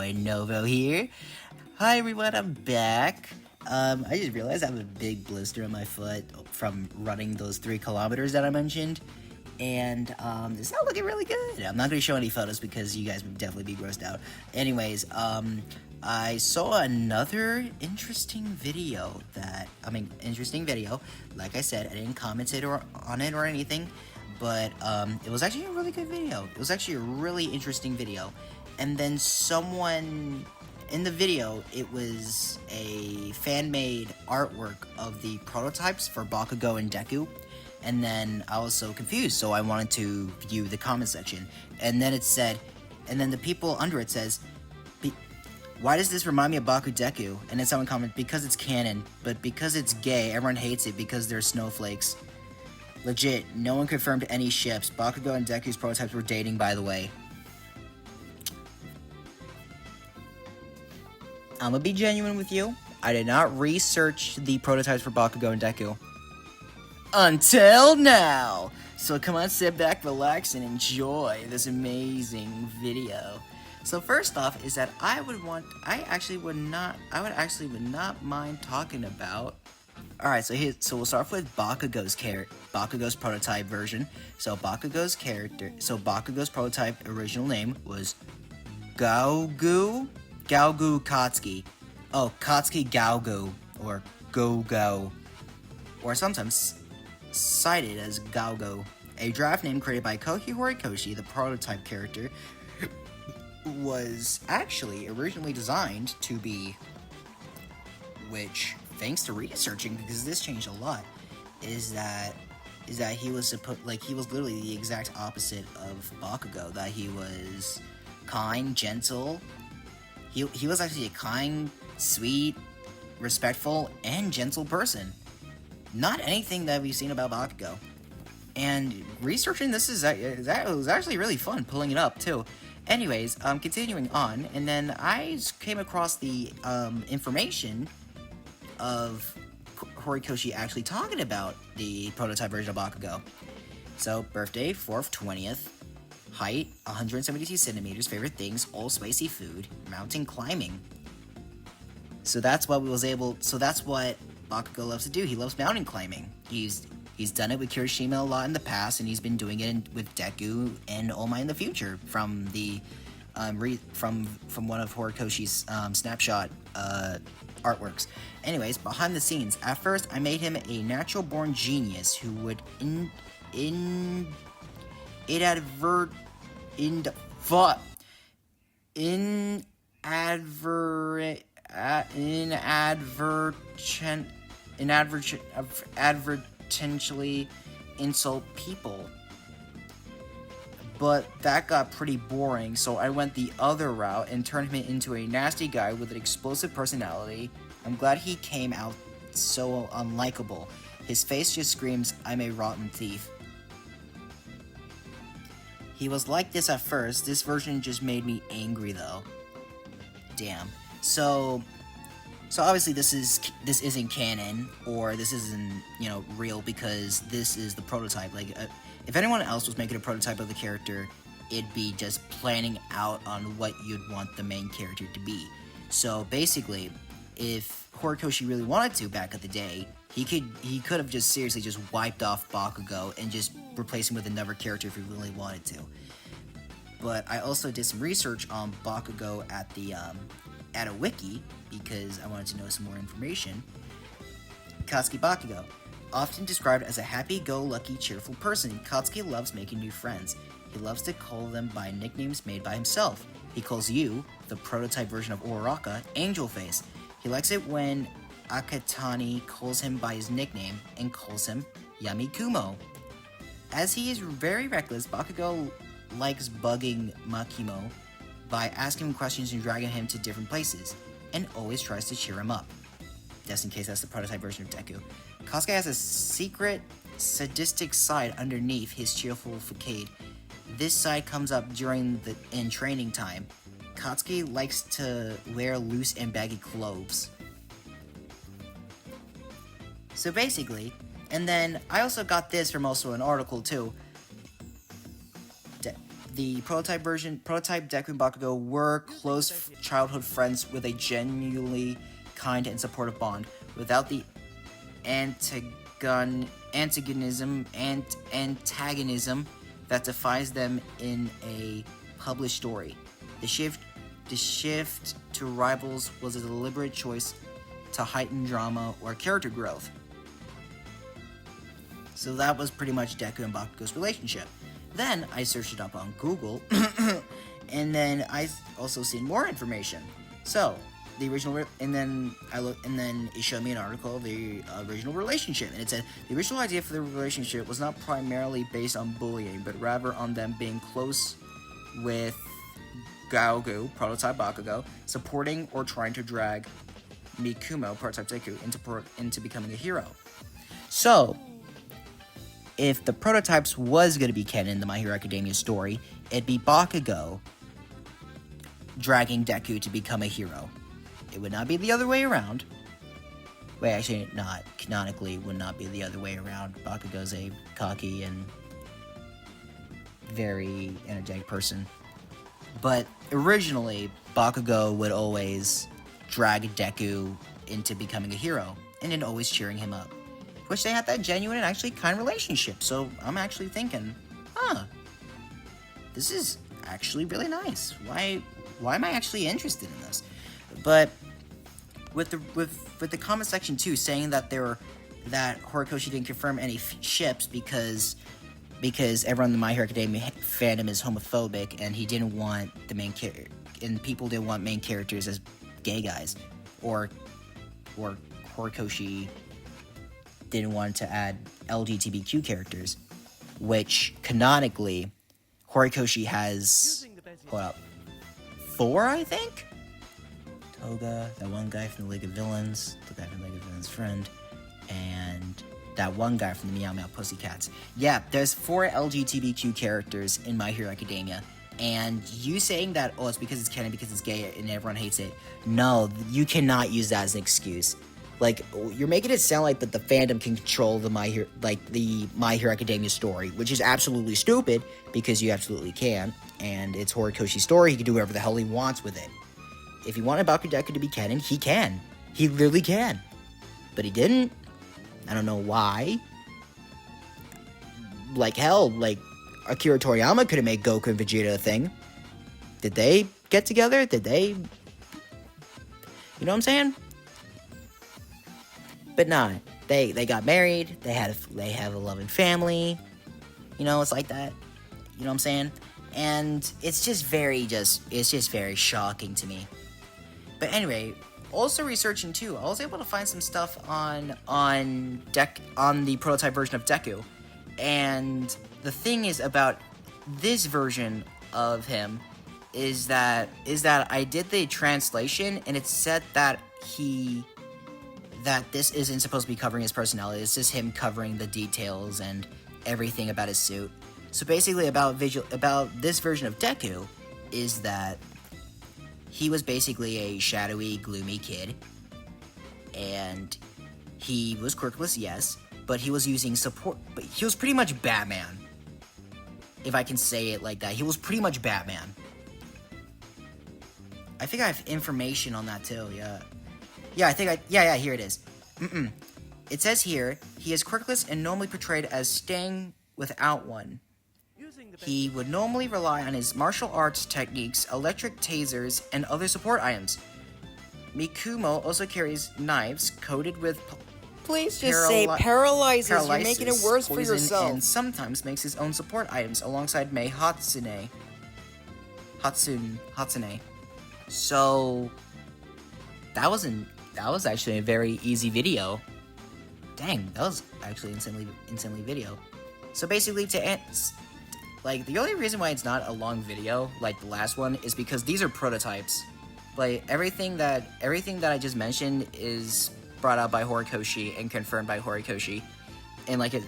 boy Novo here. Hi everyone, I'm back. I just realized I have a big blister on my foot from running those 3 kilometers that I mentioned. And it's not looking really good. I'm not going to show any photos because you guys would definitely be grossed out. Anyways, I saw another interesting video Like I said, I didn't comment on it or anything, but it was actually a really good video. It was actually a really interesting video. And then someone in the video, it was a fan-made artwork of the prototypes for Bakugo and Deku. And then I was so confused, so I wanted to view the comment section. And then it said, and then the people under it says, why does this remind me of Baku Deku? And then someone commented, because it's canon, but because it's gay, everyone hates it because they're snowflakes. Legit, no one confirmed any ships. Bakugo and Deku's prototypes were dating, by the way. I'm gonna be genuine with you. I did not research the prototypes for Bakugo and Deku. Until now! So come on, sit back, relax, and enjoy this amazing video. So first off is that I would not mind talking about. Alright, so we'll start with Bakugo's prototype version. So Bakugo's prototype original name was Gaogu Katsuki. Oh, Katsuki Gaogu, or Go-Go, or sometimes cited as Gaogo. A draft name created by Koki Horikoshi, the prototype character, was actually originally designed to be, which, thanks to researching, because this changed a lot, is that he was literally the exact opposite of Bakugo. That he was kind, gentle. He was actually a kind, sweet, respectful, and gentle person. Not anything that we've seen about Bakugo. And researching this that was actually really fun, pulling it up too. Anyways, continuing on, and then I came across the information of Horikoshi actually talking about the prototype version of Bakugo. So, birthday, 4th, 20th, height, 172 centimeters, favorite things, all spicy food, mountain climbing. So that's what Bakugo loves to do. He loves mountain climbing. He's done it with Kirishima a lot in the past, and he's been doing it with Deku and All Might in the future from the from one of Horikoshi's snapshot artworks. Anyways, behind the scenes, at first I made him a natural-born genius who would inadvertently insult people. But that got pretty boring, so I went the other route and turned him into a nasty guy with an explosive personality. I'm glad he came out so unlikable. His face just screams, I'm a rotten thief. He was like this at first. This version just made me angry though. Damn. So obviously this isn't canon, or this isn't, real, because this is the prototype. Like, if anyone else was making a prototype of the character, it'd be just planning out on what you'd want the main character to be. So basically, if Horikoshi really wanted to back in the day, he could have just seriously just wiped off Bakugo and just replaced him with another character if he really wanted to. But I also did some research on Bakugo at a wiki, because I wanted to know some more information. Katsuki Bakugo. Often described as a happy-go-lucky, cheerful person, Katsuki loves making new friends. He loves to call them by nicknames made by himself. He calls you, the prototype version of Uraraka, Angel Face. He likes it when Akatani calls him by his nickname and calls him Yamikumo. As he is very reckless, Bakugo likes bugging Makimo by asking him questions and dragging him to different places, and always tries to cheer him up. Just in case that's the prototype version of Deku. Katsuki has a secret, sadistic side underneath his cheerful facade. This side comes up in training time. Katsuki likes to wear loose and baggy clothes. So basically, and then I also got this from also an article too. the prototype Deku and Bakugo were close childhood friends with a genuinely kind and supportive bond. Without the antagonism that defines them in a published story. The shift to rivals was a deliberate choice to heighten drama or character growth. So that was pretty much Deku and Bakugo's relationship. Then I searched it up on Google, and then I also seen more information. So the original, and then it showed me an article of the original relationship, and it said the original idea for the relationship was not primarily based on bullying, but rather on them being close with Gaogu, prototype Bakugo, supporting or trying to drag Mikumo, prototype Deku, into becoming a hero. So, if the prototypes was going to be canon in the My Hero Academia story, it'd be Bakugo dragging Deku to become a hero. It would not be the other way around. Wait, actually, not. Canonically, would not be the other way around. Bakugo's a cocky and very energetic person. But originally, Bakugo would always drag Deku into becoming a hero, and then always cheering him up. Which they had that genuine and actually kind relationship. So I'm actually thinking, this is actually really nice. Why am I actually interested in this? But with the comment section too, saying that Horikoshi didn't confirm any ships because everyone in the My Hero Academia fandom is homophobic, and he didn't want the main character, and people didn't want main characters as gay guys, or Horikoshi didn't want to add LGBTQ characters, which canonically Horikoshi has 4, I think. Toga, that one guy from the League of Villains, the guy from the League of Villains' friend, and that one guy from the Meow Meow Pussycats. Yeah, there's 4 LGBTQ characters in My Hero Academia, and you saying that, it's because it's canon, because it's gay, and everyone hates it. No, you cannot use that as an excuse. Like, you're making it sound like that the fandom can control the My Hero Academia story, which is absolutely stupid, because you absolutely can, and it's Horikoshi's story. He can do whatever the hell he wants with it. If he wanted Bakudeku to be canon, he can. He literally can. But he didn't. I don't know why. Like, hell, Akira Toriyama could have made Goku and Vegeta a thing. Did they get together? Did they... You know what I'm saying? But nah, they got married. They have a loving family. You know, it's like that. You know what I'm saying? And it's just very shocking to me. But anyway, also researching too, I was able to find some stuff on the prototype version of Deku. And the thing is about this version of him is that I did the translation, and it said that this isn't supposed to be covering his personality. It's just him covering the details and everything about his suit. So basically about this version of Deku is that he was basically a shadowy, gloomy kid. And he was quirkless, yes, but he was using support. But he was pretty much Batman. If I can say it like that. He was pretty much Batman. I think I have information on that too, yeah. Yeah, here it is. It says here, he is quirkless and normally portrayed as staying without one. He would normally rely on his martial arts techniques, electric tasers, and other support items. Mikumo also carries knives coated with Please just say paralyzes. You're making it worse for poison, yourself. And sometimes makes his own support items alongside Mei Hatsune. So that was actually a very easy video. Dang, that was actually insanely video. So basically, the only reason why it's not a long video like the last one is because these are prototypes. Like everything that I just mentioned is brought out by Horikoshi and confirmed by Horikoshi, and like I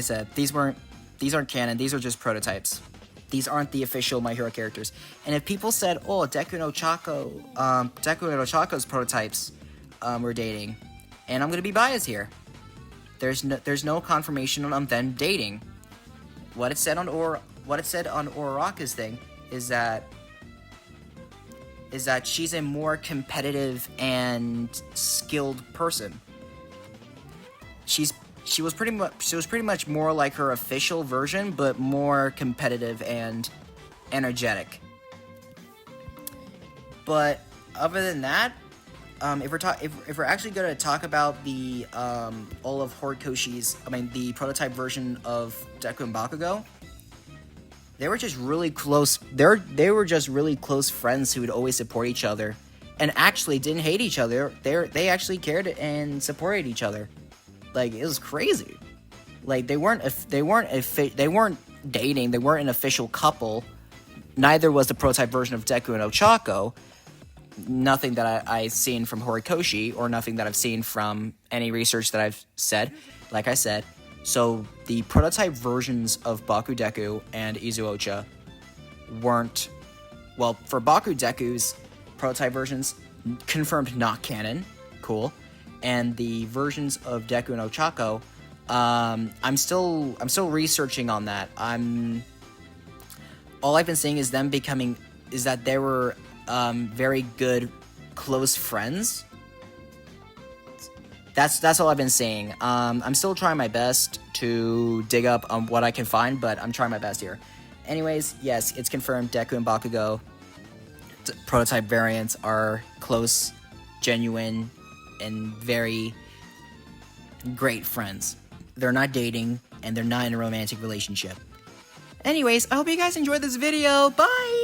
said, these aren't canon. These are just prototypes. These aren't the official My Hero characters. And if people said, Deku and Ochaka's prototypes were dating, and I'm gonna be biased here. There's no confirmation on them dating. what it said on Uraraka's thing is that she's a more competitive and skilled person. She was pretty much more like her official version, but more competitive and energetic. But other than that, if we're actually going to talk about the all of Horikoshi's, the prototype version of Deku and Bakugo, they were just really close. They were just really close friends who would always support each other, and actually didn't hate each other. They actually cared and supported each other. Like, it was crazy. Like, they weren't dating. They weren't an official couple. Neither was the prototype version of Deku and Ochako. Nothing that I've seen from Horikoshi, or nothing that I've seen from any research that I've said. Like I said, so the prototype versions of Bakudeku and Izuocha weren't, well, for Bakudeku's prototype versions, confirmed not canon. Cool. And the versions of Deku and Ochako, I'm still researching on that. All I've been seeing is that they were very good close friends. That's all I've been seeing. I'm still trying my best to dig up on what I can find, but I'm trying my best here. Anyways, yes, it's confirmed Deku and Bakugo prototype variants are close, genuine, and very great friends. They're not dating, and they're not in a romantic relationship. Anyways, I hope you guys enjoyed this video. Bye!